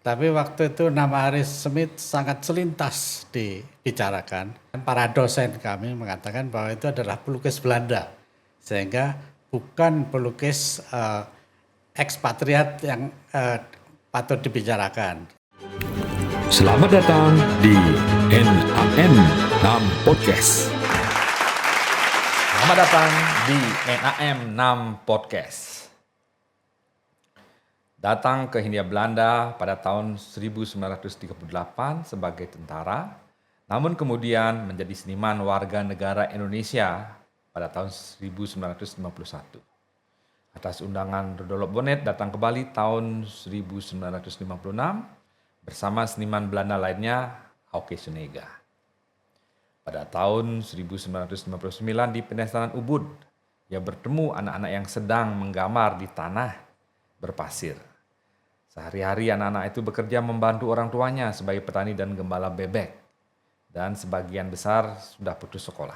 Tapi waktu itu nama Aris Smith sangat selintas dibicarakan. Para dosen kami mengatakan bahwa itu adalah pelukis Belanda. Sehingga bukan pelukis ekspatriat yang patut dibicarakan. Selamat datang di NAM Podcast. Selamat datang di NAM Podcast. Datang ke Hindia Belanda pada tahun 1938 sebagai tentara, namun kemudian menjadi seniman warga negara Indonesia pada tahun 1951. Atas undangan Rudolf Bonnet datang ke Bali tahun 1956 bersama seniman Belanda lainnya, Auke Sunega. Pada tahun 1959 di Pendastaran Ubud, ia bertemu anak-anak yang sedang menggambar di tanah berpasir. Sehari-hari anak-anak itu bekerja membantu orang tuanya sebagai petani dan gembala bebek, dan sebagian besar sudah putus sekolah.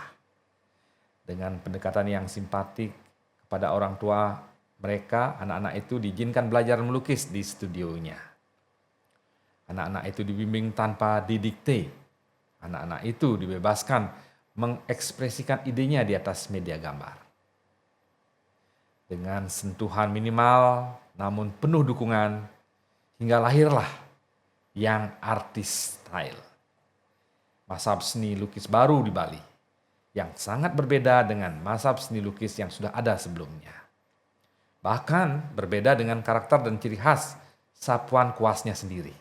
Dengan pendekatan yang simpatik kepada orang tua mereka, anak-anak itu diizinkan belajar melukis di studionya. Anak-anak itu dibimbing tanpa didikte. Anak-anak itu dibebaskan mengekspresikan idenya di atas media gambar. Dengan sentuhan minimal namun penuh dukungan, hingga lahirlah yang artis style. Mazhab seni lukis baru di Bali yang sangat berbeda dengan mazhab seni lukis yang sudah ada sebelumnya. Bahkan berbeda dengan karakter dan ciri khas Sapuan Kuasnya sendiri.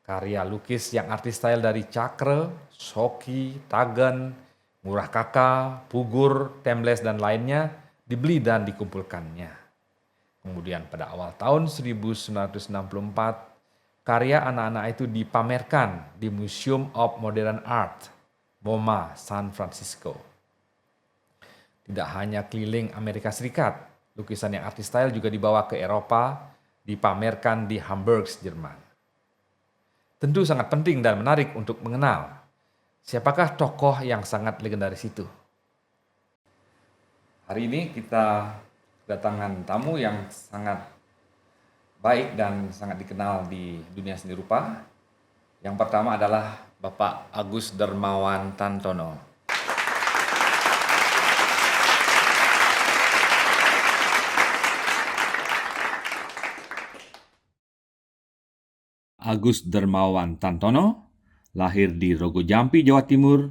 Karya lukis yang artis style dari Cakre, Soki, Tagen, Murah Kaka, Pugur, Tembles dan lainnya dibeli dan dikumpulkannya. Kemudian pada awal tahun 1964, karya anak-anak itu dipamerkan di Museum of Modern Art, MoMA, San Francisco. Tidak hanya keliling Amerika Serikat, lukisan yang artis style juga dibawa ke Eropa, dipamerkan di Hamburg, Jerman. Tentu sangat penting dan menarik untuk mengenal siapakah tokoh yang sangat legendaris itu. Hari ini kita kedatangan tamu yang sangat baik dan sangat dikenal di dunia seni rupa. Yang pertama adalah Bapak Agus Darmawan Tantono. Agus Darmawan Tantono lahir di Rogo Jampi, Jawa Timur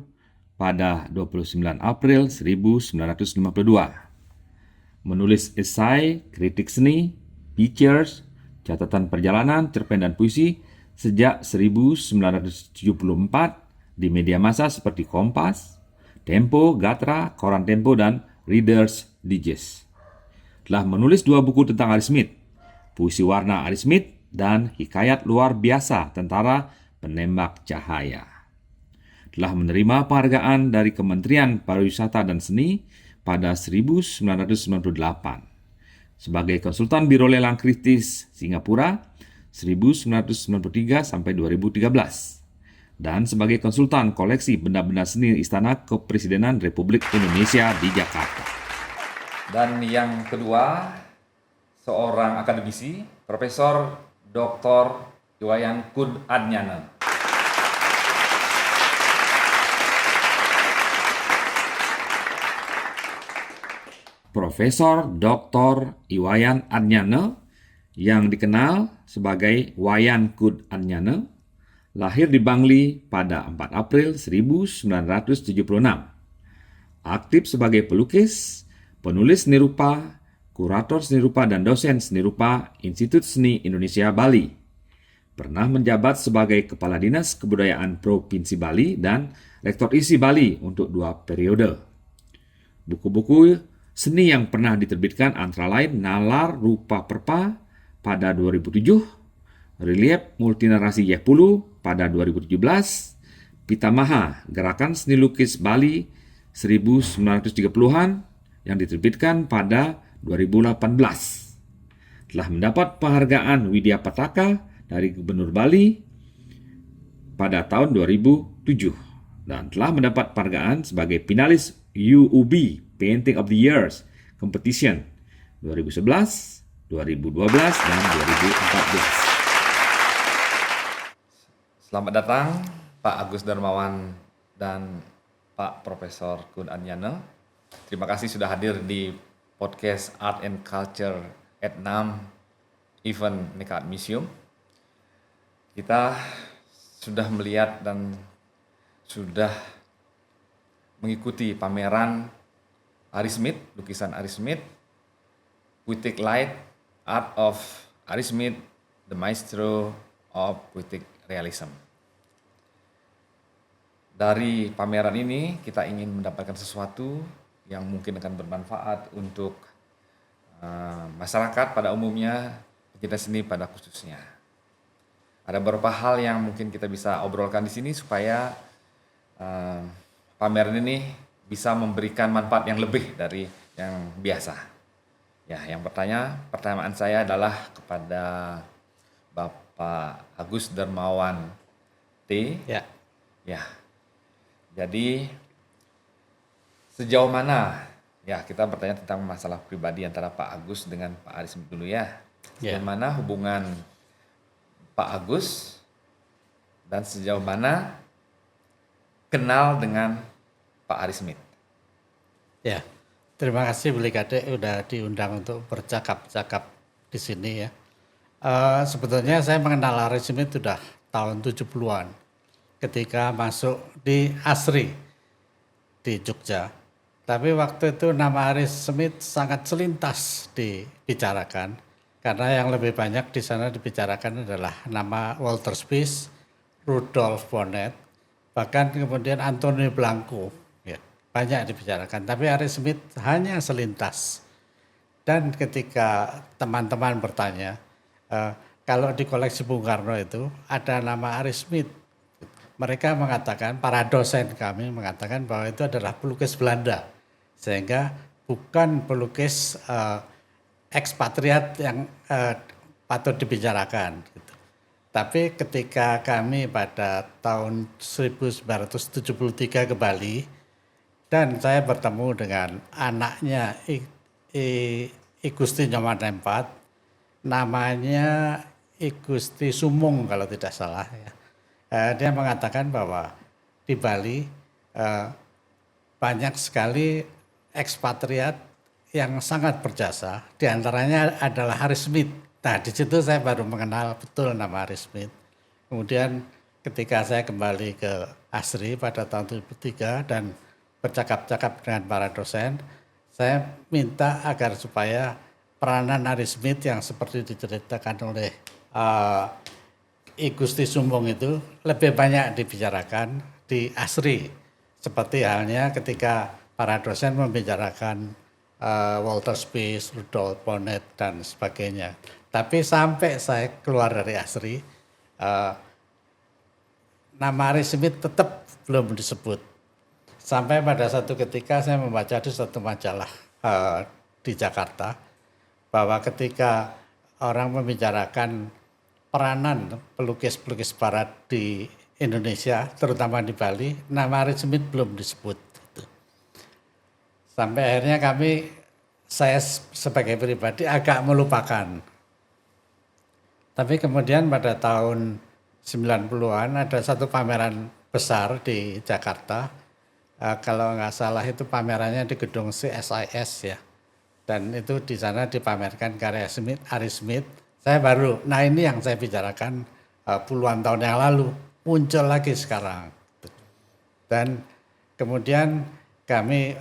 pada 29 April 1952. Menulis esai, kritik seni, pictures, catatan perjalanan, cerpen dan puisi sejak 1974 di media massa seperti Kompas, Tempo, Gatra, Koran Tempo, dan Reader's Digest. Telah menulis 2 buku tentang Aris Smith, Puisi Warna Aris Smith, dan Hikayat Luar Biasa Tentara Penembak Cahaya. Telah menerima penghargaan dari Kementerian Pariwisata dan Seni pada 1998. Sebagai konsultan Biro Lelang Kritis Singapura 1993 sampai 2013. Dan sebagai konsultan koleksi benda-benda seni Istana Kepresidenan Republik Indonesia di Jakarta. Dan yang kedua, seorang akademisi, Profesor Dr. Iwayan Kud Adnyana. Profesor Dr. Iwayan Adnyana yang dikenal sebagai Wayan Kud Adnyana lahir di Bangli pada 4 April 1976. Aktif sebagai pelukis, penulis seni rupa, kurator seni rupa dan dosen seni rupa Institut Seni Indonesia Bali. Pernah menjabat sebagai Kepala Dinas Kebudayaan Provinsi Bali dan Rektor ISI Bali untuk 2 periode. Buku-buku seni yang pernah diterbitkan antara lain Nalar Rupa Perpa pada 2007, Relief Multinarasi Yehpulu pada 2017, Pitamaha Gerakan Seni Lukis Bali 1930-an yang diterbitkan pada 2018. Telah mendapat penghargaan Widya Pataka dari Gubernur Bali pada tahun 2007 dan telah mendapat penghargaan sebagai finalis UUB Painting of the Years Competition 2011, 2012, dan 2014. Selamat datang Pak Agus Darmawan dan Pak Profesor Kun Anyana. Terima kasih sudah hadir di podcast Art and Culture at NAM Event Nekat Museum. Kita sudah melihat dan sudah mengikuti pameran Ari Smith, lukisan Ari Smith, Poetic Light, Art of Ari Smith, the Maestro of Poetic Realism. Dari pameran ini kita ingin mendapatkan sesuatu yang mungkin akan bermanfaat untuk masyarakat pada umumnya, pecinta seni pada khususnya. Ada beberapa hal yang mungkin kita bisa obrolkan di sini supaya pameran ini bisa memberikan manfaat yang lebih dari yang biasa. Ya, yang pertanyaan saya adalah kepada Bapak Agus Darmawan T. Ya. Ya. Jadi sejauh mana ya kita bertanya tentang masalah pribadi antara Pak Agus dengan Pak Ari Smith dulu ya. Ya. Sejauh mana hubungan Pak Agus dan sejauh mana kenal dengan Pak Ari Smith? Ya, terima kasih Beli Kade udah diundang untuk bercakap-cakap di sini ya. Sebetulnya saya mengenal Ari Smith sudah tahun 70-an ketika masuk di ASRI di Jogja. Tapi waktu itu nama Ari Smith sangat selintas dibicarakan karena yang lebih banyak di sana dibicarakan adalah nama Walter Spies, Rudolf Bonnet, bahkan kemudian Antonio Blanco. Ya, banyak dibicarakan, tapi Ari Smith hanya selintas. Dan ketika teman-teman bertanya, kalau di koleksi Bung Karno itu ada nama Ari Smith, mereka mengatakan, para dosen kami mengatakan bahwa itu adalah pelukis Belanda, sehingga bukan pelukis ekspatriat yang patut dibicarakan. Gitu. Tapi ketika kami pada tahun 1973 ke Bali, dan saya bertemu dengan anaknya I Gusti Nyoman Rempat, namanya I Gusti Sumung kalau tidak salah ya. Dia mengatakan bahwa di Bali banyak sekali ekspatriat yang sangat berjasa, diantaranya adalah Ari Smith. Nah di situ saya baru mengenal betul nama Ari Smith. Kemudian ketika saya kembali ke ASRI pada tahun 2003 dan bercakap-cakap dengan para dosen, saya minta agar supaya peranan Ari Smith yang seperti diceritakan oleh I Gusti Sumbung itu lebih banyak dibicarakan di ASRI. Seperti halnya ketika para dosen membicarakan Walter Spies, Rudolf Bonnet dan sebagainya. Tapi sampai saya keluar dari ASRI, nama Ari Smith tetap belum disebut. Sampai pada satu ketika saya membaca di satu majalah di Jakarta, bahwa ketika orang membicarakan peranan pelukis-pelukis barat di Indonesia, terutama di Bali, nama Ari Smith belum disebut. Sampai akhirnya saya sebagai pribadi agak melupakan. Tapi kemudian pada tahun 90-an ada satu pameran besar di Jakarta. Kalau nggak salah itu pamerannya di gedung CSIS ya. Dan itu di sana dipamerkan karya Ari Smith. Saya baru, nah ini yang saya bicarakan puluhan tahun yang lalu, muncul lagi sekarang. Dan kemudian kami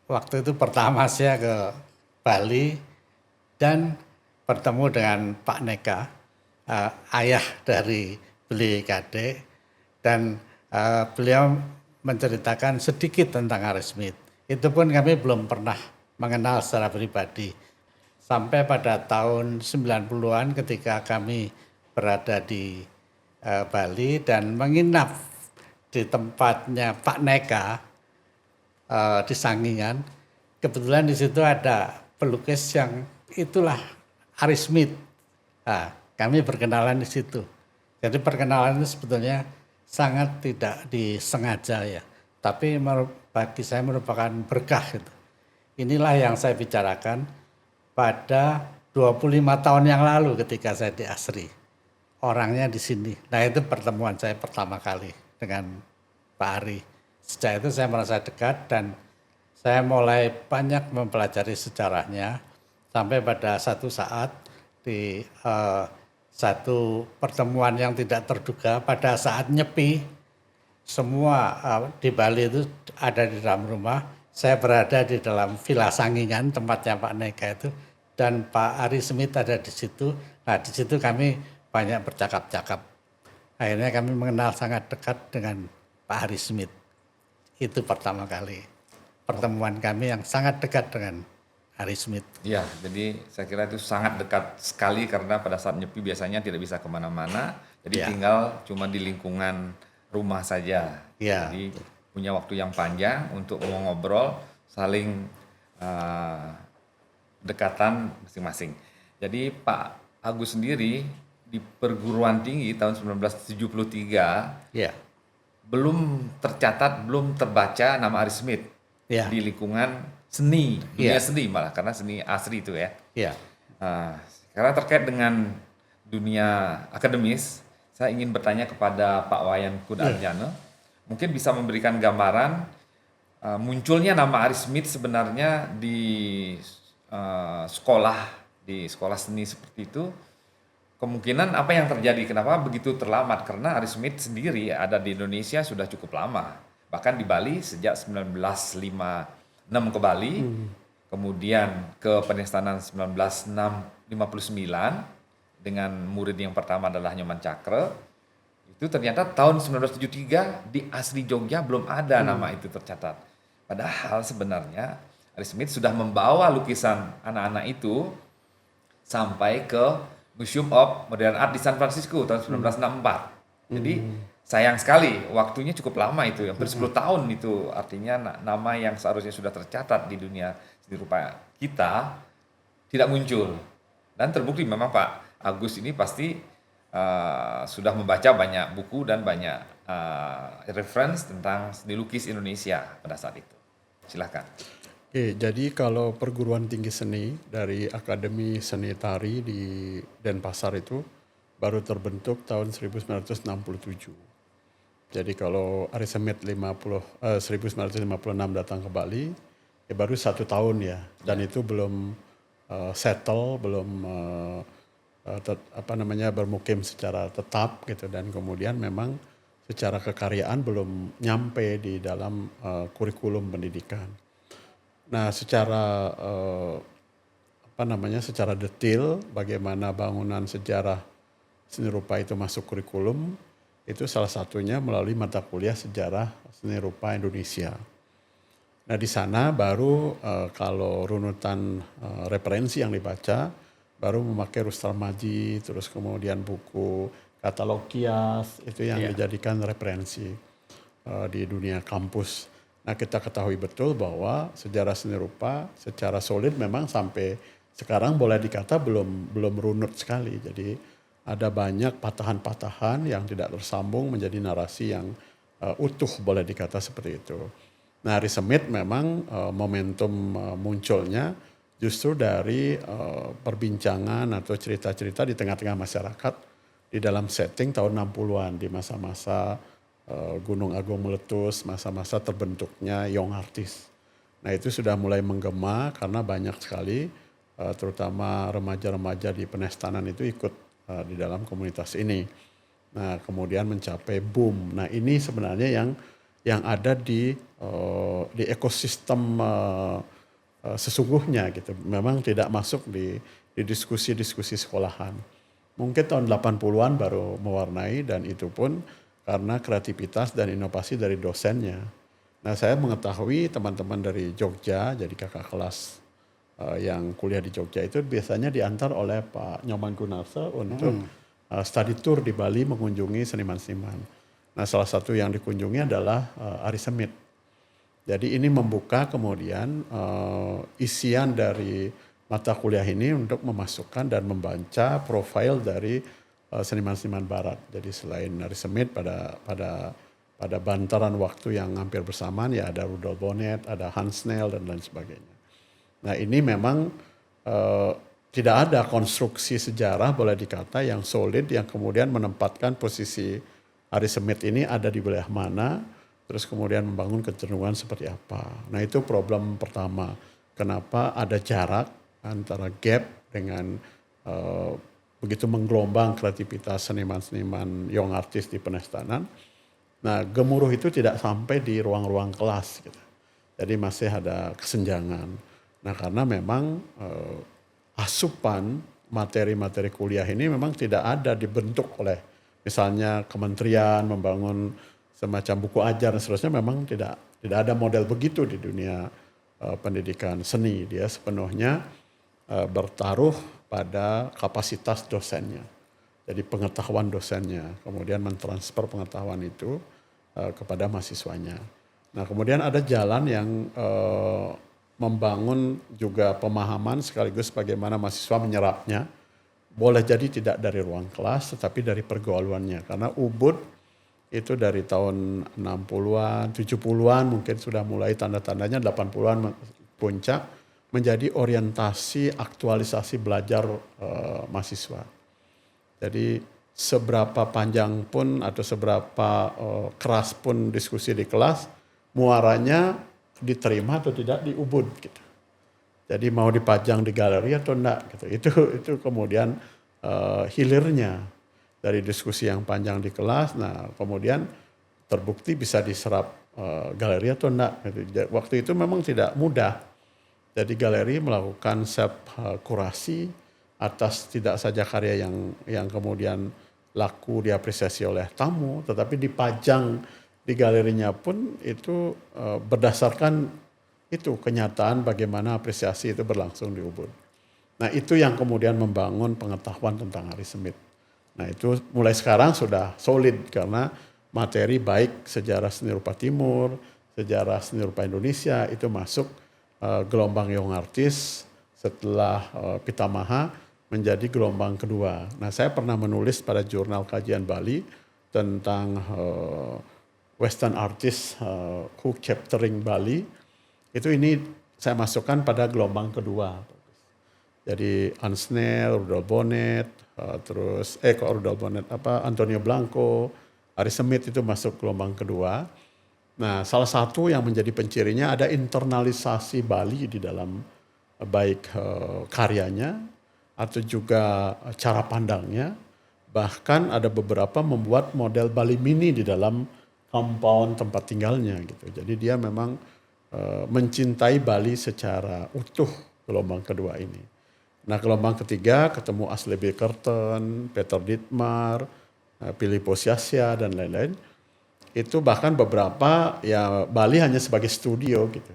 waktu itu pertama saya ke Bali dan bertemu dengan Pak Neka, ayah dari Beli Kade, dan beliau menceritakan sedikit tentang Ari Smith. Itu pun kami belum pernah mengenal secara pribadi. Sampai pada tahun 90-an ketika kami berada di Bali dan menginap di tempatnya Pak Neka, di Sangingan, kebetulan di situ ada pelukis yang itulah Ari Smith. Nah, kami berkenalan di situ. Jadi perkenalan itu sebetulnya sangat tidak disengaja ya, tapi bagi saya merupakan berkah gitu. Inilah yang saya bicarakan pada 25 tahun yang lalu ketika saya di ASRI. orangnya di sini. Nah itu pertemuan saya pertama kali dengan Pak Ari. Sejak itu saya merasa dekat dan saya mulai banyak mempelajari sejarahnya sampai pada satu saat di satu pertemuan yang tidak terduga pada saat nyepi semua di Bali itu ada di dalam rumah. Saya berada di dalam Villa Sangingan tempatnya Pak Nega itu dan Pak Ari Smith ada di situ. Nah di situ kami banyak bercakap-cakap. Akhirnya kami mengenal sangat dekat dengan Pak Ari Smith. Itu pertama kali pertemuan kami yang sangat dekat dengan Ari Smith. Ya, jadi saya kira itu sangat dekat sekali karena pada saat nyepi biasanya tidak bisa kemana-mana, jadi Ya. tinggal cuma di lingkungan rumah saja. Ya. Jadi punya waktu yang panjang untuk mau ngobrol, saling dekatan masing-masing. Jadi Pak Agus sendiri di perguruan tinggi tahun 1973 Ya. belum tercatat, belum terbaca nama Ari Smith Ya. di lingkungan seni, dunia Ya. seni malah karena seni asri itu ya. Ya. Karena terkait dengan dunia akademis, saya ingin bertanya kepada Pak Wayan Kudarjana, mungkin bisa memberikan gambaran munculnya nama Ari Smith sebenarnya di di sekolah seni seperti itu. Kemungkinan apa yang terjadi, kenapa begitu terlambat? Karena Ari Smith sendiri ada di Indonesia sudah cukup lama. Bahkan di Bali sejak 1956 ke Bali, kemudian ke Penestanan 1959 dengan murid yang pertama adalah Nyoman Cakre. Itu ternyata tahun 1973 di asli Jogja belum ada nama itu tercatat. Padahal sebenarnya Ari Smith sudah membawa lukisan anak-anak itu sampai ke Museum of Modern Art di San Francisco tahun 1964. Jadi sayang sekali waktunya cukup lama itu, hampir 10 tahun itu, artinya nama yang seharusnya sudah tercatat di dunia seni rupa kita tidak muncul. Dan terbukti memang Pak Agus ini pasti sudah membaca banyak buku dan banyak reference tentang seni lukis Indonesia pada saat itu. Silakan. Oke, jadi kalau perguruan tinggi seni dari Akademi Seni Tari di Denpasar itu baru terbentuk tahun 1967. Jadi kalau Ari Smith 1956 datang ke Bali, ya baru 1 tahun ya, dan itu belum settle, belum bermukim secara tetap gitu, dan kemudian memang secara kekaryaan belum nyampe di dalam kurikulum pendidikan. Nah, secara secara detail bagaimana bangunan sejarah seni rupa itu masuk kurikulum, itu salah satunya melalui mata kuliah sejarah seni rupa Indonesia. Nah, di sana baru kalau runutan referensi yang dibaca baru memakai Rustal Maji, terus kemudian buku katalog kias itu yang dijadikan referensi di dunia kampus. Nah, kita ketahui betul bahwa sejarah seni rupa secara solid memang sampai sekarang boleh dikata belum runut sekali. Jadi ada banyak patahan-patahan yang tidak tersambung menjadi narasi yang utuh, boleh dikata seperti itu. Nah, Ari Smith memang momentum munculnya justru dari perbincangan atau cerita-cerita di tengah-tengah masyarakat di dalam setting tahun 60-an di masa-masa Gunung Agung meletus, masa-masa terbentuknya young artist. Nah, itu sudah mulai menggema karena banyak sekali terutama remaja-remaja di Penestanan itu ikut di dalam komunitas ini. Nah, kemudian mencapai boom. Nah, ini sebenarnya yang ada di ekosistem sesungguhnya gitu. Memang tidak masuk di diskusi-diskusi sekolahan. Mungkin tahun 80-an baru mewarnai, dan itu pun karena kreativitas dan inovasi dari dosennya. Nah, saya mengetahui teman-teman dari Jogja, jadi kakak kelas yang kuliah di Jogja itu biasanya diantar oleh Pak Nyoman Gunarsa untuk study tour di Bali mengunjungi seniman-seniman. Nah, salah satu yang dikunjungi adalah Ari Smith. Jadi ini membuka kemudian isian dari mata kuliah ini untuk memasukkan dan membaca profil dari seniman-seniman barat. Jadi selain Ari Smith pada bantaran waktu yang hampir bersamaan ya ada Rudolf Bonnet, ada Hans Snell dan lain sebagainya. Nah, ini memang tidak ada konstruksi sejarah boleh dikata yang solid yang kemudian menempatkan posisi Ari Smith ini ada di wilayah mana, terus kemudian membangun kecenderungan seperti apa. Nah itu problem pertama, kenapa ada jarak antara gap dengan begitu menggelombang kreativitas seniman-seniman young artist di Penestanan. Nah gemuruh itu tidak sampai di ruang-ruang kelas gitu. Jadi masih ada kesenjangan. Nah karena memang asupan materi-materi kuliah ini memang tidak ada dibentuk oleh misalnya kementerian membangun semacam buku ajar dan seterusnya, memang tidak ada model begitu di dunia pendidikan seni. Dia sepenuhnya bertaruh pada kapasitas dosennya. Jadi pengetahuan dosennya, kemudian mentransfer pengetahuan itu kepada mahasiswanya. Nah kemudian ada jalan yang membangun juga pemahaman sekaligus bagaimana mahasiswa menyerapnya. Boleh jadi tidak dari ruang kelas tetapi dari pergaulannya. Karena UBUD itu dari tahun 60-an, 70-an mungkin sudah mulai tanda-tandanya 80-an puncak menjadi orientasi aktualisasi belajar mahasiswa. Jadi seberapa panjang pun atau seberapa keras pun diskusi di kelas, muaranya diterima atau tidak di UBUD gitu. Jadi mau dipajang di galeri atau enggak gitu. Itu kemudian hilirnya dari diskusi yang panjang di kelas. Nah kemudian terbukti bisa diserap galeri atau enggak gitu. Waktu itu memang tidak mudah. Jadi galeri melakukan self kurasi atas tidak saja karya yang kemudian laku diapresiasi oleh tamu, tetapi dipajang di galerinya pun itu berdasarkan itu kenyataan bagaimana apresiasi itu berlangsung di UBUD. Nah itu yang kemudian membangun pengetahuan tentang Ari Smith. Nah itu mulai sekarang sudah solid karena materi baik sejarah seni rupa Timur, sejarah seni rupa Indonesia itu masuk gelombang young artist setelah Pitamaha menjadi gelombang kedua. Nah saya pernah menulis pada jurnal kajian Bali tentang Western artist who chaptering Bali. Itu ini saya masukkan pada gelombang kedua. Jadi Ansnel, Rudolf Bonnet, Antonio Blanco, Ari Smith itu masuk gelombang kedua. Nah, salah satu yang menjadi pencirinya ada internalisasi Bali di dalam baik karyanya atau juga cara pandangnya. Bahkan ada beberapa membuat model Bali Mini di dalam compound tempat tinggalnya gitu. Jadi dia memang mencintai Bali secara utuh gelombang kedua ini. Nah, gelombang ketiga ketemu Asle Bickerton, Peter Dittmar, Filippo Siassia dan lain-lain. Itu bahkan beberapa ya Bali hanya sebagai studio gitu.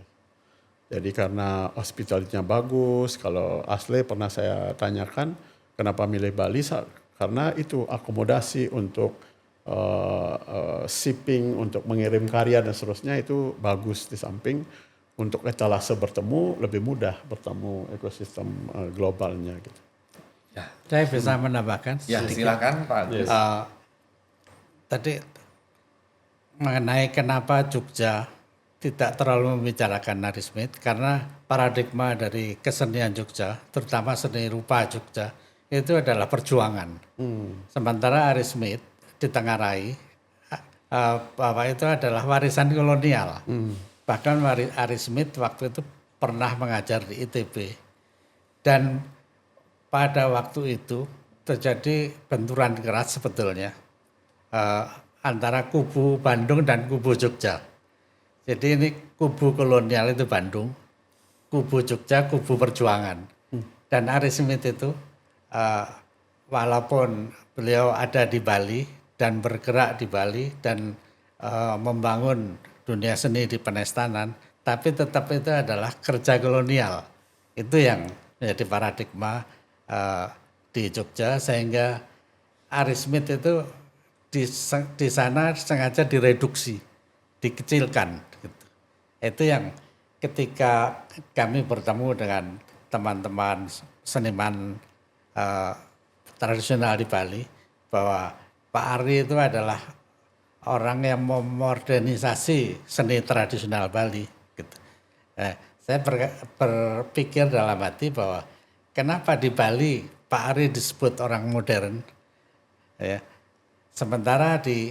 Jadi karena hospitality-nya bagus, kalau Asle pernah saya tanyakan kenapa milih Bali, karena itu akomodasi untuk shipping, untuk mengirim karya dan seterusnya itu bagus, di samping untuk etalase bertemu lebih mudah bertemu ekosistem globalnya gitu. Ya. Saya bisa menambahkan Ya sedikit. silakan Pak Agus. Tadi mengenai kenapa Jogja tidak terlalu membicarakan Ari Smith, karena paradigma dari kesenian Jogja, terutama seni rupa Jogja, itu adalah perjuangan. Sementara Ari Smith ditengarai bahwa itu adalah warisan kolonial. Bahkan Ari Smith waktu itu pernah mengajar di ITB. Dan pada waktu itu terjadi benturan keras sebetulnya antara kubu Bandung dan kubu Jogja. Jadi ini kubu kolonial itu Bandung, kubu Jogja, kubu perjuangan. Dan Ari Smith itu walaupun beliau ada di Bali dan bergerak di Bali dan membangun dunia seni di Penestanan, tapi tetap itu adalah kerja kolonial. Itu yang menjadi paradigma di Jogja, sehingga Ari Smith itu di sana sengaja direduksi, dikecilkan. Gitu. Itu yang ketika kami bertemu dengan teman-teman seniman tradisional di Bali, bahwa Pak Ari itu adalah orang yang memodernisasi seni tradisional Bali. Gitu. Saya berpikir dalam hati bahwa kenapa di Bali Pak Ari disebut orang modern, ya. Sementara di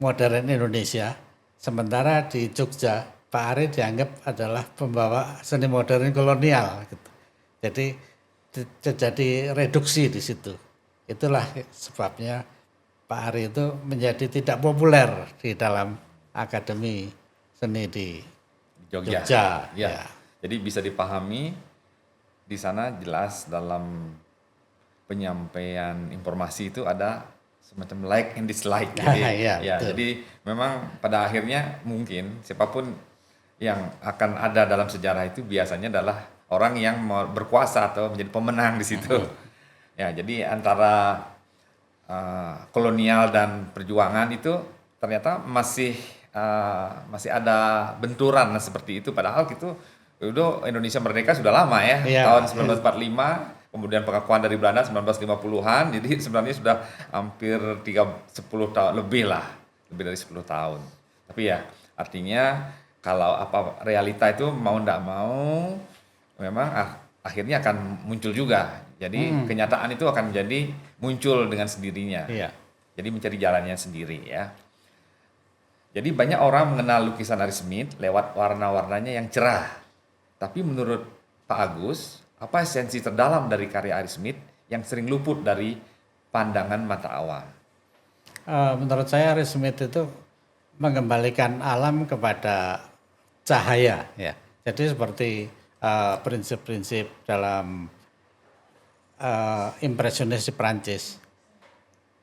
modern Indonesia, sementara di Jogja Pak Ari dianggap adalah pembawa seni modern kolonial, gitu. Jadi terjadi reduksi di situ. Itulah sebabnya Pak Ari itu menjadi tidak populer di dalam akademi seni di Jogja. Jogja. Ya. Jadi bisa dipahami di sana jelas dalam penyampaian informasi itu ada semacam like and dislike. Jadi, Ya, betul. jadi memang pada akhirnya mungkin siapapun yang akan ada dalam sejarah itu biasanya adalah orang yang mau berkuasa atau menjadi pemenang di situ. Ya, jadi antara kolonial dan perjuangan itu ternyata masih ada benturan seperti itu. Padahal itu Indonesia merdeka sudah lama ya, Iya. tahun 1945, kemudian pengakuan dari Belanda 1950-an, jadi sebenarnya sudah hampir 10 tahun lebih lah, lebih dari 10 tahun. Tapi ya artinya kalau realita itu mau tidak mau memang akhirnya akan muncul juga. Jadi kenyataan itu akan menjadi muncul dengan sendirinya. Iya. Jadi mencari jalannya sendiri ya. Jadi banyak orang mengenal lukisan Ari Smith lewat warna-warnanya yang cerah. Tapi menurut Pak Agus, apa esensi terdalam dari karya Ari Smith yang sering luput dari pandangan mata awam? Menurut saya Ari Smith itu mengembalikan alam kepada cahaya, ya. Jadi seperti prinsip-prinsip dalam impresionis di Prancis.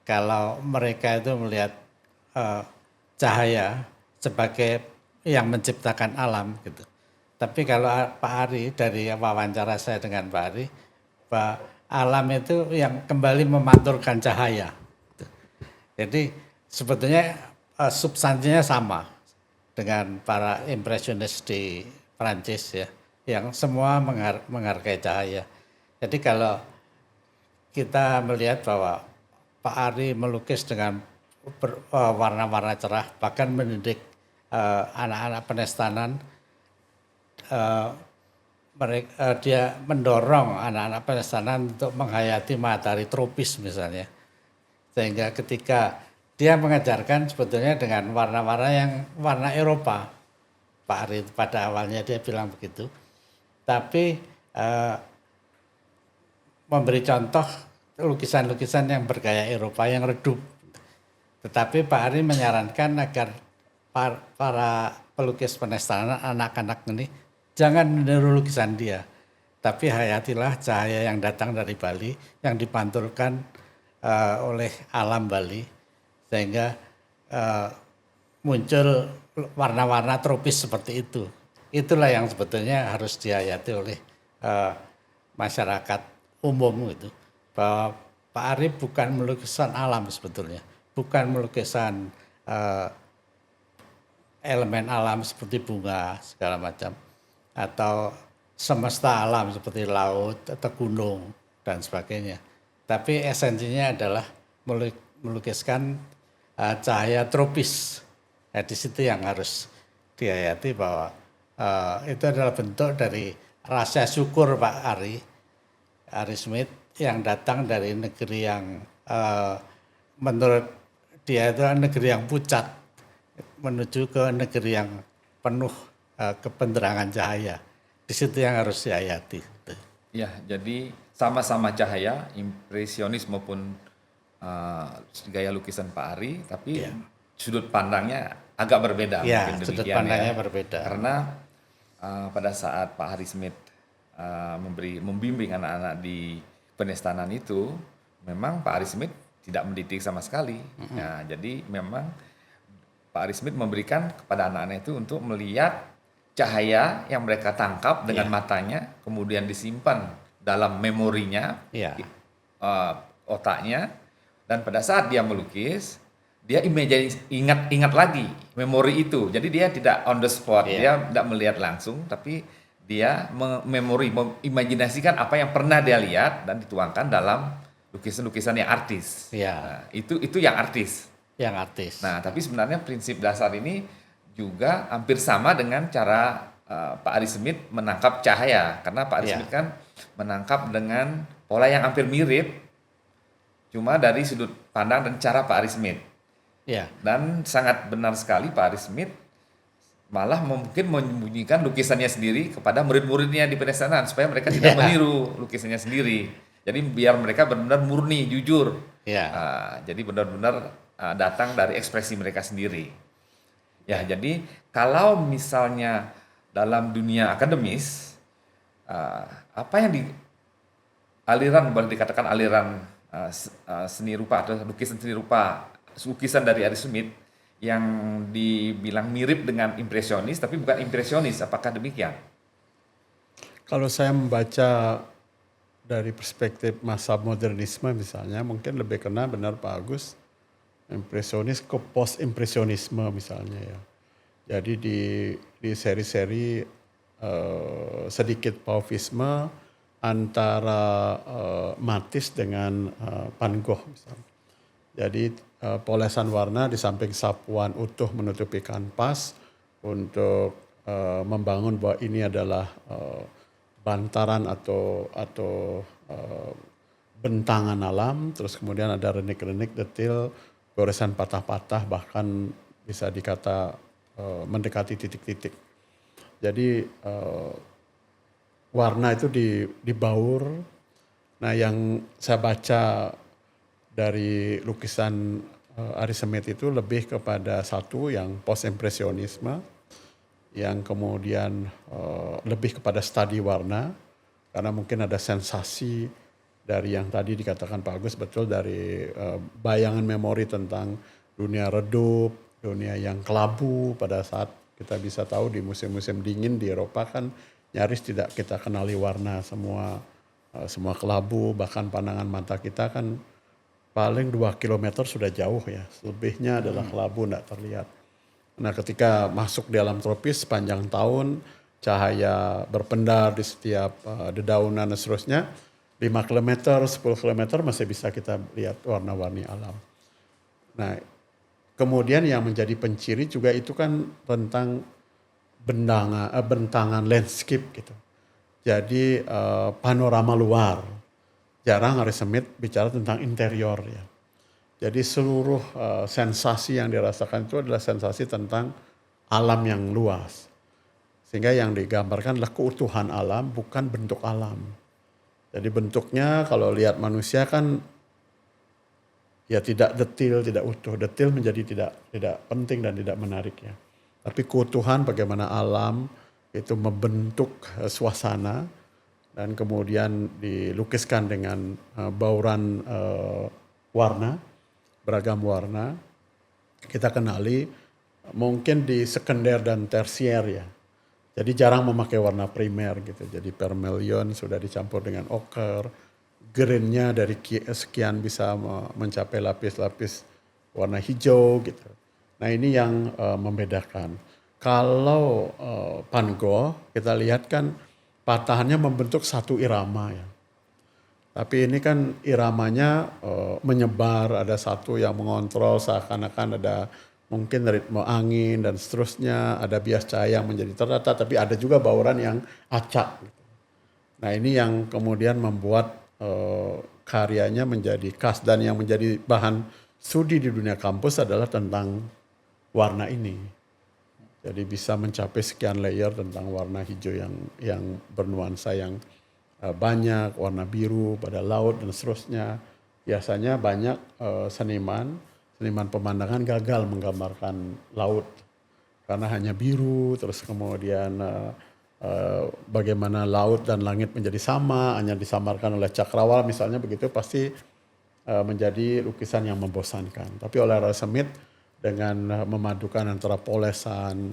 Kalau mereka itu melihat cahaya sebagai yang menciptakan alam, gitu. Tapi kalau Pak Ari, dari wawancara saya dengan Pak Ari, bahwa alam itu yang kembali memanturkan cahaya. Gitu. Jadi sebetulnya substansinya sama dengan para impresionis di Prancis, ya, yang semua menghargai cahaya. Jadi kalau kita melihat bahwa Pak Ari melukis dengan warna-warna cerah, bahkan mendidik anak-anak penestanan, dia mendorong anak-anak penestanan untuk menghayati matahari tropis misalnya. Sehingga ketika dia mengajarkan sebetulnya dengan warna-warna yang warna Eropa, Pak Ari pada awalnya dia bilang begitu. Tapi memberi contoh lukisan-lukisan yang bergaya Eropa yang redup. Tetapi Pak Ari menyarankan agar para pelukis penestanan anak-anak ini jangan meniru lukisan dia, tapi hayatilah cahaya yang datang dari Bali, yang dipantulkan oleh alam Bali, sehingga muncul warna-warna tropis seperti itu. Itulah yang sebetulnya harus dihayati oleh masyarakat umum itu, bahwa Pak Ari bukan melukisan alam sebetulnya, bukan melukisan elemen alam seperti bunga segala macam, atau semesta alam seperti laut atau gunung dan sebagainya. Tapi esensinya adalah melukiskan cahaya tropis. Nah, di situ yang harus dihayati, bahwa itu adalah bentuk dari rasa syukur Pak Ari Smith yang datang dari negeri yang menurut dia itu negeri yang pucat menuju ke negeri yang penuh kebenderangan cahaya. Di situ yang harus dihayati. Ya, jadi sama-sama cahaya, impresionis maupun gaya lukisan Pak Ari, tapi sudut pandangnya agak berbeda. Ya, mungkin sudut demikian pandangnya ya. berbeda. Karena pada saat Pak Ari Smith membimbing anak-anak di penestanan itu, memang Pak Ari Smith tidak mendidik sama sekali. Nah, jadi memang Pak Ari Smith memberikan kepada anak-anak itu untuk melihat cahaya yang mereka tangkap dengan matanya, kemudian disimpan dalam memorinya, otaknya, dan pada saat dia melukis, dia ingat lagi memori itu. Jadi dia tidak on the spot, dia tidak melihat langsung, tapi dia mengimajinasikan apa yang pernah dia lihat dan dituangkan dalam lukisan-lukisan yang artis. Nah, itu yang artis. Yang artis. Nah, tapi sebenarnya prinsip dasar ini juga hampir sama dengan cara Pak Ari Smith menangkap cahaya, karena Pak Ari Iya. Smith kan menangkap dengan pola yang hampir mirip, cuma dari sudut pandang dan cara Pak Ari Smith. Ya, Dan sangat benar sekali Pak Ari Smith malah mungkin menyembunyikan lukisannya sendiri kepada murid-muridnya di pedesaanan supaya mereka tidak Iya. meniru lukisannya sendiri. Jadi biar mereka benar-benar murni, jujur. ya, Jadi benar-benar datang dari ekspresi mereka sendiri. Ya, jadi kalau misalnya dalam dunia akademis, apa yang aliran boleh dikatakan aliran seni rupa atau lukisan seni rupa, lukisan dari Ari Smith yang dibilang mirip dengan impresionis, tapi bukan impresionis. Apakah demikian? Kalau saya membaca dari perspektif masa modernisme misalnya, mungkin lebih kena benar Pak Agus, impresionis ke post impresionisme misalnya ya. Jadi di seri-seri sedikit Fauvisme antara Matisse dengan Van Gogh misalnya. Jadi polesan warna di samping sapuan utuh menutupi kanvas untuk membangun bahwa ini adalah bantaran atau bentangan alam, terus kemudian ada renik-renik detil, goresan patah-patah, bahkan bisa dikata mendekati titik-titik. Jadi warna itu dibaur. Nah, yang saya baca dari lukisan Ari Smith itu lebih kepada satu yang post impresionisme, yang kemudian lebih kepada studi warna, karena mungkin ada sensasi dari yang tadi dikatakan Pak Agus, betul, dari bayangan memori tentang dunia redup, dunia yang kelabu. Pada saat kita bisa tahu di musim-musim dingin di Eropa kan nyaris tidak kita kenali warna, semua kelabu, bahkan pandangan mata kita kan paling 2 kilometer sudah jauh ya, selebihnya adalah kelabu, tidak terlihat. Nah, ketika masuk di alam tropis sepanjang tahun, cahaya berpendar di setiap dedaunan dan seterusnya, 5 kilometer, 10 kilometer masih bisa kita lihat warna-warni alam. Nah, kemudian yang menjadi penciri juga itu kan tentang bentangan landscape gitu. Jadi panorama luar. Jarang Ari Smith bicara tentang interior ya. Jadi seluruh sensasi yang dirasakan itu adalah sensasi tentang alam yang luas. Sehingga yang digambarkan adalah keutuhan alam, bukan bentuk alam. Jadi bentuknya kalau lihat manusia kan ya tidak detil, tidak utuh. Detil menjadi tidak penting dan tidak menarik ya. Tapi keutuhan bagaimana alam itu membentuk suasana dan kemudian dilukiskan dengan bauran warna, beragam warna. Kita kenali mungkin di sekunder dan tersier ya. Jadi jarang memakai warna primer gitu. Jadi vermilion sudah dicampur dengan ocher, greennya dari sekian bisa mencapai lapis-lapis warna hijau gitu. Nah, ini yang membedakan. Kalau Van Gogh kita lihat kan patahannya membentuk satu irama ya. Tapi ini kan iramanya menyebar, ada satu yang mengontrol seakan-akan ada mungkin ritme angin dan seterusnya, ada bias cahaya yang menjadi tertata, tapi ada juga bauran yang acak. Gitu. Nah, ini yang kemudian membuat karyanya menjadi khas, dan yang menjadi bahan studi di dunia kampus adalah tentang warna ini. Jadi bisa mencapai sekian layer tentang warna hijau yang bernuansa yang banyak, warna biru pada laut dan seterusnya. Biasanya banyak seniman pemandangan gagal menggambarkan laut karena hanya biru, terus kemudian bagaimana laut dan langit menjadi sama, hanya disamarkan oleh cakrawala misalnya begitu, pasti menjadi lukisan yang membosankan. Tapi oleh Ari Smith dengan memadukan antara polesan,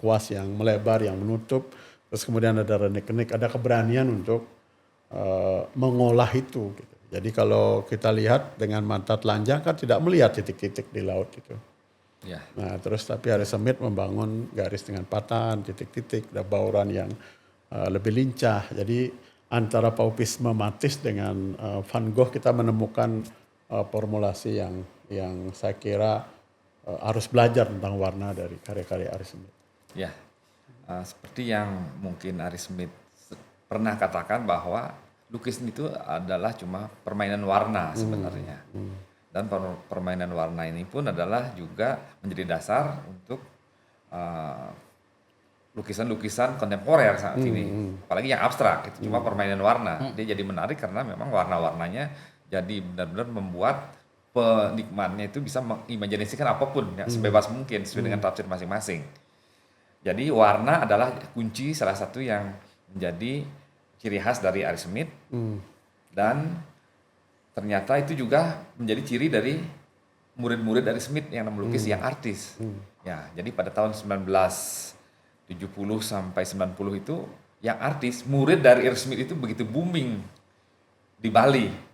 kuas yang melebar, yang menutup, terus kemudian ada renik-renik, ada keberanian untuk mengolah itu. Gitu. Jadi kalau kita lihat dengan mata telanjang kan tidak melihat titik-titik di laut itu. Ya. Nah, terus tapi Ari Smith membangun garis dengan patahan, titik-titik, ada bauran yang lebih lincah. Jadi antara Fauvisme Matisse dengan Van Gogh kita menemukan formulasi yang saya kira harus belajar tentang warna dari karya-karya Ari Smith. Ya. seperti yang mungkin Ari Smith pernah katakan bahwa lukisan itu adalah cuma permainan warna sebenarnya. Dan permainan warna ini pun adalah juga menjadi dasar untuk lukisan-lukisan kontemporer saat ini, apalagi yang abstrak, itu cuma permainan warna. Dia jadi menarik karena memang warna-warnanya jadi benar-benar membuat penikmatnya itu bisa mengimajinasikan apapun ya, sebebas mungkin sesuai dengan tafsir masing-masing. Jadi warna adalah kunci salah satu yang menjadi ciri khas dari Ari Smith, dan ternyata itu juga menjadi ciri dari murid-murid Ari Smith yang melukis yang artis. Ya, jadi pada tahun 1970 sampai 90 itu yang artis, murid dari Ari Smith itu begitu booming di Bali.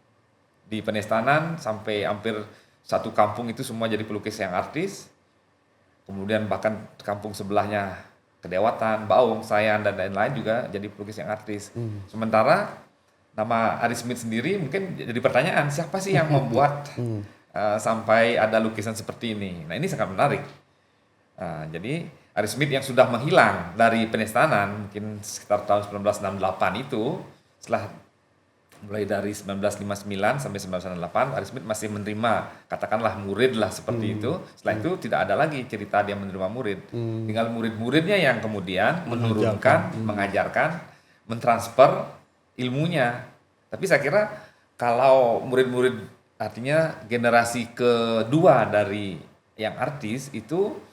Di Penestanan sampai hampir satu kampung itu semua jadi pelukis yang artis. Kemudian bahkan kampung sebelahnya Kedewatan, Baung, Sayan, dan lain-lain juga jadi pelukis yang artis. Sementara nama Ari Smith sendiri mungkin jadi pertanyaan, siapa sih yang membuat sampai ada lukisan seperti ini? Nah, ini sangat menarik. Jadi Ari Smith yang sudah menghilang dari Penestanan mungkin sekitar tahun 1968 itu, setelah mulai dari 1959 sampai 1998, Ari Smith masih menerima, katakanlah murid lah seperti itu. Setelah itu tidak ada lagi cerita dia menerima murid. Tinggal murid-muridnya yang kemudian menurunkan, mengajarkan, mentransfer ilmunya. Tapi saya kira kalau murid-murid, artinya generasi kedua dari yang artis itu,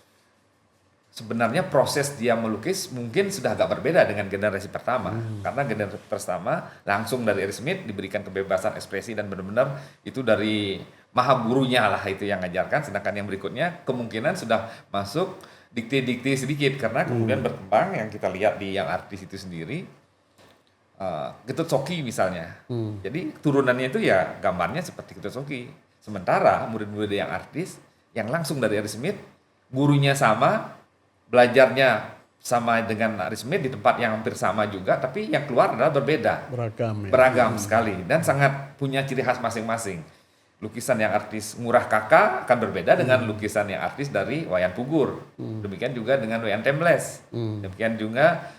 sebenarnya proses dia melukis mungkin sudah agak berbeda dengan generasi pertama. Karena generasi pertama langsung dari Ari Smith diberikan kebebasan ekspresi dan benar-benar itu dari maha gurunya lah itu yang ngajarkan. Sedangkan yang berikutnya kemungkinan sudah masuk dikte-dikte sedikit karena kemudian berkembang yang kita lihat di yang artis itu sendiri. Getut Soki misalnya. Jadi turunannya itu ya gambarnya seperti Getut Soki. Sementara murid-murid yang artis yang langsung dari Ari Smith, gurunya sama, belajarnya sama dengan Ari Smith di tempat yang hampir sama juga, tapi yang keluar adalah berbeda. Beragam ya. Beragam sekali dan sangat punya ciri khas masing-masing. Lukisan yang artis Ngurah Kakak akan berbeda dengan lukisan yang artis dari Wayan Pugur. Demikian juga dengan Wayan Tembles. Demikian juga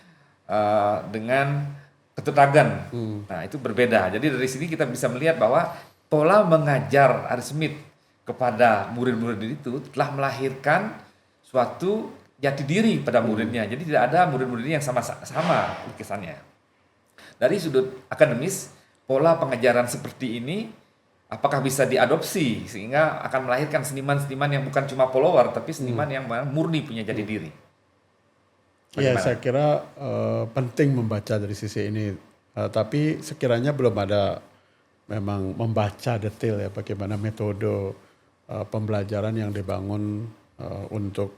dengan Ketut Agan. Nah, itu berbeda. Jadi dari sini kita bisa melihat bahwa pola mengajar Ari Smith kepada murid-murid itu telah melahirkan suatu jati diri pada muridnya. Jadi tidak ada murid-muridnya yang sama lukisannya. Dari sudut akademis, pola pengajaran seperti ini apakah bisa diadopsi sehingga akan melahirkan seniman-seniman yang bukan cuma follower tapi seniman yang murni punya jati diri. Ya, Bagaimana? saya kira penting membaca dari sisi ini. Tapi sekiranya belum ada memang membaca detail ya bagaimana metode pembelajaran yang dibangun untuk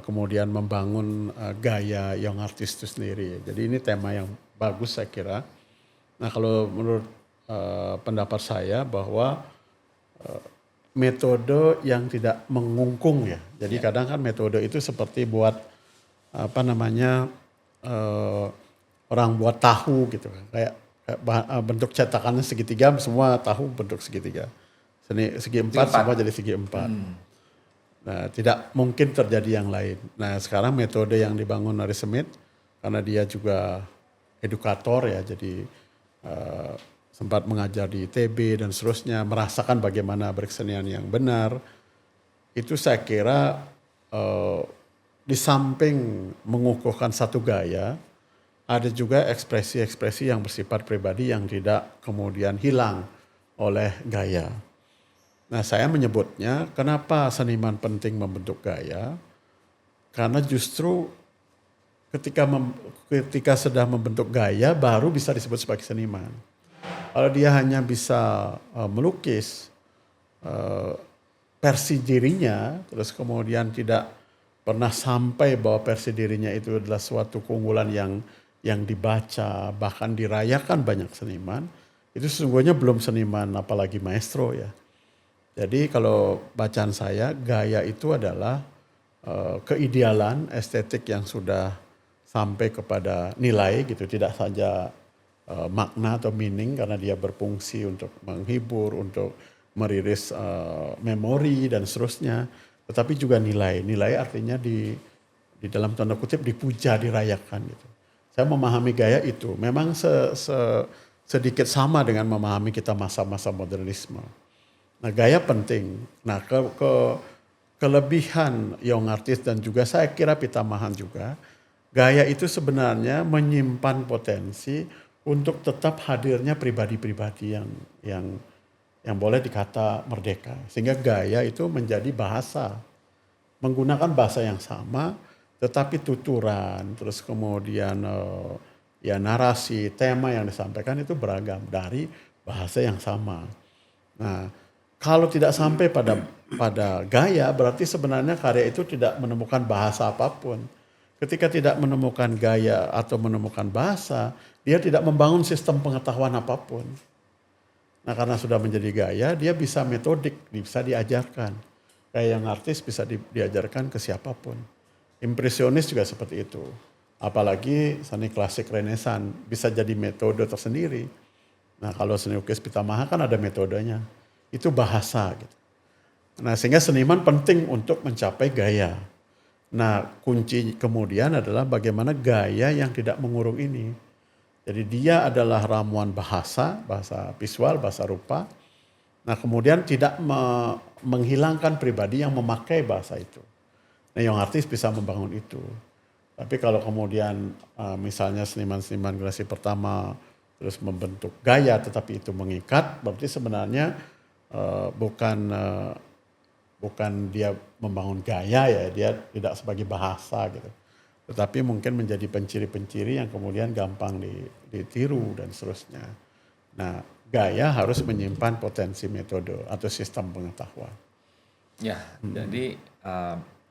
kemudian membangun gaya young artist itu sendiri. Jadi ini tema yang bagus saya kira. Nah, kalau menurut pendapat saya bahwa metode yang tidak mengungkung ya. Jadi kadang kan metode itu seperti buat orang buat tahu gitu kan. Kayak bentuk cetakannya segitiga, semua tahu bentuk segitiga. Segi empat semua jadi segi empat. Nah, tidak mungkin terjadi yang lain. Nah, sekarang metode yang dibangun Ari Smith, karena dia juga edukator ya, jadi sempat mengajar di ITB dan seterusnya, merasakan bagaimana berkesenian yang benar, itu saya kira di samping mengukuhkan satu gaya, ada juga ekspresi-ekspresi yang bersifat pribadi yang tidak kemudian hilang oleh gaya. Nah, saya menyebutnya kenapa seniman penting membentuk gaya, karena justru ketika sudah membentuk gaya baru bisa disebut sebagai seniman. Kalau dia hanya bisa melukis versi dirinya, terus kemudian tidak pernah sampai bahwa versi dirinya itu adalah suatu keunggulan yang dibaca, bahkan dirayakan banyak seniman, itu sesungguhnya belum seniman apalagi maestro ya. Jadi kalau bacaan saya, gaya itu adalah keidealan estetik yang sudah sampai kepada nilai gitu, tidak saja makna atau meaning karena dia berfungsi untuk menghibur, untuk merilis memori dan seterusnya, tetapi juga nilai. Nilai artinya di dalam tanda kutip dipuja, dirayakan gitu. Saya memahami gaya itu memang sedikit sama dengan memahami kita masa-masa modernisme. Nah, gaya penting. Nah, kelebihan Young Artist dan juga saya kira Pitamahan juga, gaya itu sebenarnya menyimpan potensi untuk tetap hadirnya pribadi-pribadi yang boleh dikata merdeka. Sehingga gaya itu menjadi bahasa, menggunakan bahasa yang sama, tetapi tuturan, terus kemudian ya narasi, tema yang disampaikan itu beragam dari bahasa yang sama. Nah, kalau tidak sampai pada gaya, berarti sebenarnya karya itu tidak menemukan bahasa apapun. Ketika tidak menemukan gaya atau menemukan bahasa, dia tidak membangun sistem pengetahuan apapun. Nah, karena sudah menjadi gaya, dia bisa metodik, bisa diajarkan. Kayak yang artis bisa diajarkan ke siapapun. Impresionis juga seperti itu. Apalagi seni klasik Renaissance bisa jadi metode tersendiri. Nah, kalau seni lukis Pitamaha kan ada metodenya. Itu bahasa gitu. Nah, sehingga seniman penting untuk mencapai gaya. Nah, kunci kemudian adalah bagaimana gaya yang tidak mengurung ini. Jadi dia adalah ramuan bahasa visual, bahasa rupa. Nah, kemudian tidak menghilangkan pribadi yang memakai bahasa itu. Nah, Young Artist bisa membangun itu. Tapi kalau kemudian misalnya seniman-seniman generasi pertama terus membentuk gaya tetapi itu mengikat, berarti sebenarnya bukan dia membangun gaya ya, dia tidak sebagai bahasa gitu. Tetapi mungkin menjadi penciri-penciri yang kemudian gampang ditiru dan seterusnya. Nah, gaya harus menyimpan potensi metode atau sistem pengetahuan. Ya, jadi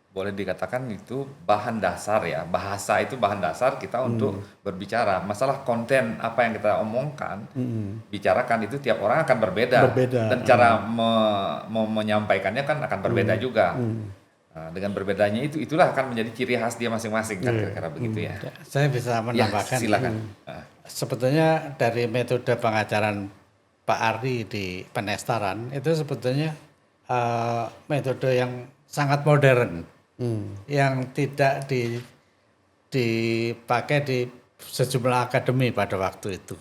boleh dikatakan itu bahan dasar ya. Bahasa itu bahan dasar kita untuk berbicara. Masalah konten apa yang kita omongkan, bicarakan itu tiap orang akan berbeda. Dan cara menyampaikannya kan akan berbeda juga. Nah, dengan berbedanya itulah akan menjadi ciri khas dia masing-masing kan kira-kira begitu ya. Saya bisa menambahkan. Ya, silakan. Sebetulnya dari metode pengajaran Pak Ari di Penestaran itu sebetulnya metode yang sangat modern, yang tidak dipakai di sejumlah akademi pada waktu itu.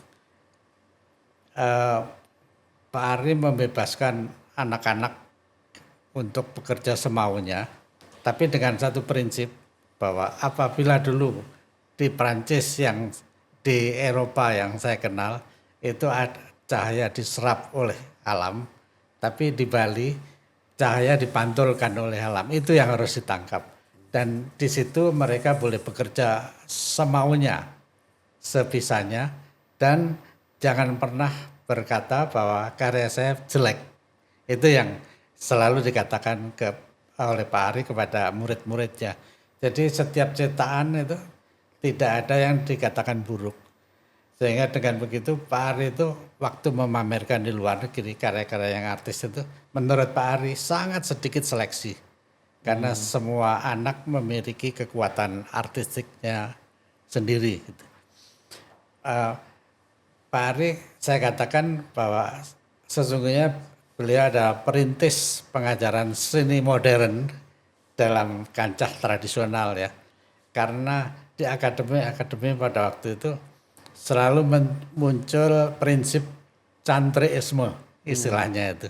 Pak Ari membebaskan anak-anak untuk bekerja semaunya, tapi dengan satu prinsip bahwa apabila dulu di Prancis yang di Eropa yang saya kenal itu cahaya diserap oleh alam, tapi di Bali cahaya dipantulkan oleh alam. Itu yang harus ditangkap. Dan di situ mereka boleh bekerja semaunya, sebisanya, dan jangan pernah berkata bahwa karya saya jelek. Itu yang selalu dikatakan oleh Pak Ari kepada murid-muridnya. Jadi setiap cetakan itu tidak ada yang dikatakan buruk. Sehingga dengan begitu Pak Ari itu waktu memamerkan di luar negeri karya-karya yang artis itu, menurut Pak Ari sangat sedikit seleksi. Karena semua anak memiliki kekuatan artistiknya sendiri. Gitu. Pak Ari saya katakan bahwa sesungguhnya beliau adalah perintis pengajaran seni modern dalam kancah tradisional ya. Karena di akademi pada waktu itu selalu muncul prinsip cantriisme istilahnya itu.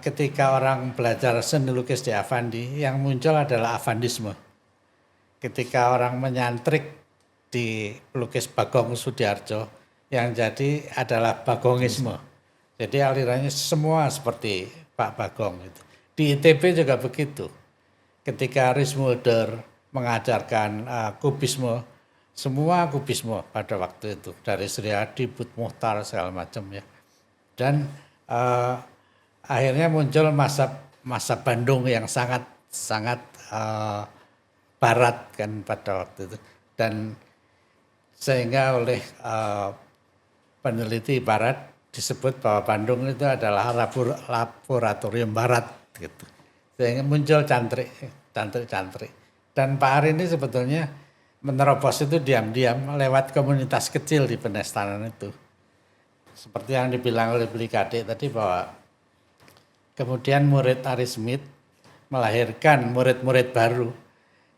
Ketika orang belajar seni lukis di Avandi, yang muncul adalah Avandisme. Ketika orang menyantrik di pelukis Bagong Sudiarjo, yang jadi adalah Bagongisme. Jadi alirannya semua seperti Pak Bagong itu. Di ITB juga begitu. Ketika Riesmulder mengajarkan kubisme, semua kubisme pada waktu itu dari Sriadi, Bud Muhtar segala macam ya. Dan akhirnya muncul masa Bandung yang sangat barat kan pada waktu itu. Dan sehingga oleh peneliti barat disebut bahwa Bandung itu adalah laboratorium barat gitu. Sehingga muncul cantrik. Dan Pak Ari ini sebetulnya menerobos itu diam-diam lewat komunitas kecil di Penestaran itu. Seperti yang dibilang oleh Beli Kade tadi bahwa kemudian murid Ari Smith melahirkan murid-murid baru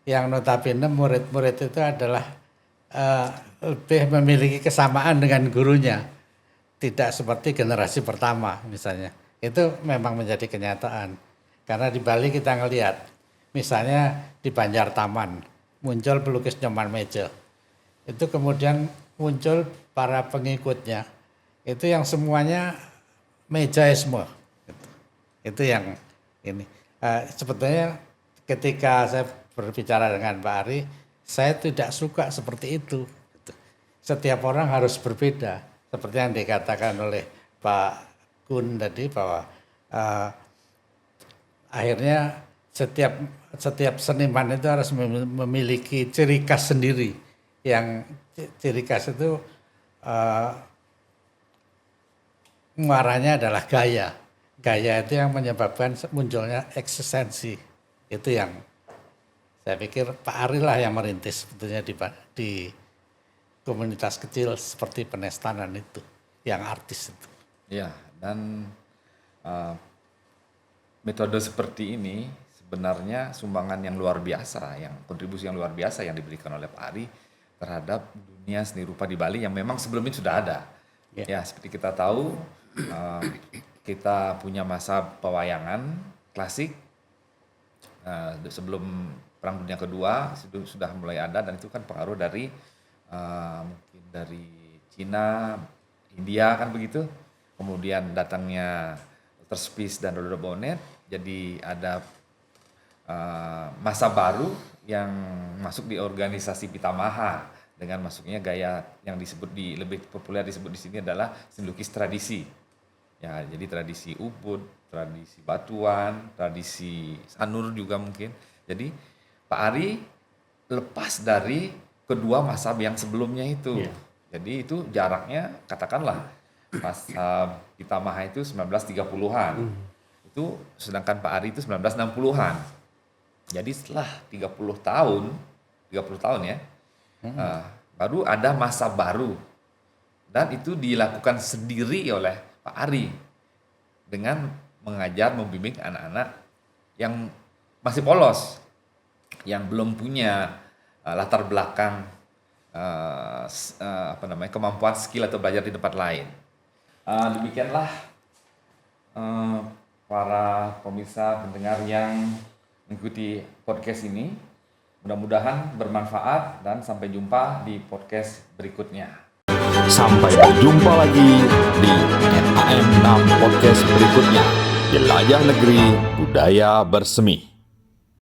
yang notabene murid-murid itu adalah lebih memiliki kesamaan dengan gurunya, tidak seperti generasi pertama misalnya. Itu memang menjadi kenyataan. Karena di Bali kita ngelihat, misalnya di Banjar Taman muncul pelukis Nyoman Mejo. Itu kemudian muncul para pengikutnya, itu yang semuanya Mejaisme. Itu yang ini. Sebetulnya ketika saya berbicara dengan Pak Ari, saya tidak suka seperti itu. Setiap orang harus berbeda. Seperti yang dikatakan oleh Pak Kun tadi, bahwa akhirnya setiap seniman itu harus memiliki ciri khas sendiri. Yang ciri khas itu muaranya adalah gaya. Gaya itu yang menyebabkan munculnya eksistensi. Itu yang saya pikir Pak Ari lah yang merintis sebetulnya di komunitas kecil seperti Penestanan itu, yang artis itu. Ya, dan metode seperti ini sebenarnya sumbangan yang luar biasa, yang kontribusi yang luar biasa yang diberikan oleh Pak Ari terhadap dunia seni rupa di Bali yang memang sebelumnya sudah ada. Ya, seperti kita tahu, kita punya masa pewayangan klasik sebelum Perang Dunia Kedua sudah mulai ada, dan itu kan pengaruh dari mungkin dari Cina, India kan begitu. Kemudian datangnya Dr. Spies dan Dodo Bonnet, jadi ada masa baru yang masuk di organisasi Pitamaha dengan masuknya gaya yang disebut lebih populer disebut di sini adalah seni lukis tradisi. Ya, jadi tradisi Ubud, tradisi Batuan, tradisi Sanur juga mungkin. Jadi Pak Ari lepas dari kedua masa yang sebelumnya itu. Jadi itu jaraknya katakanlah masa Pitamaha itu 1930-an. Itu sedangkan Pak Ari itu 1960-an. Jadi setelah 30 tahun ya, baru ada masa baru. Dan itu dilakukan sendiri oleh Pak Ari dengan mengajar, membimbing anak-anak yang masih polos, yang belum punya latar belakang kemampuan skill atau belajar di tempat lain. Demikianlah para pemirsa pendengar yang mengikuti podcast ini. Mudah-mudahan bermanfaat dan sampai jumpa di podcast berikutnya. Sampai berjumpa lagi di NAM 6 podcast berikutnya. Jelajah Negeri Budaya Bersemi.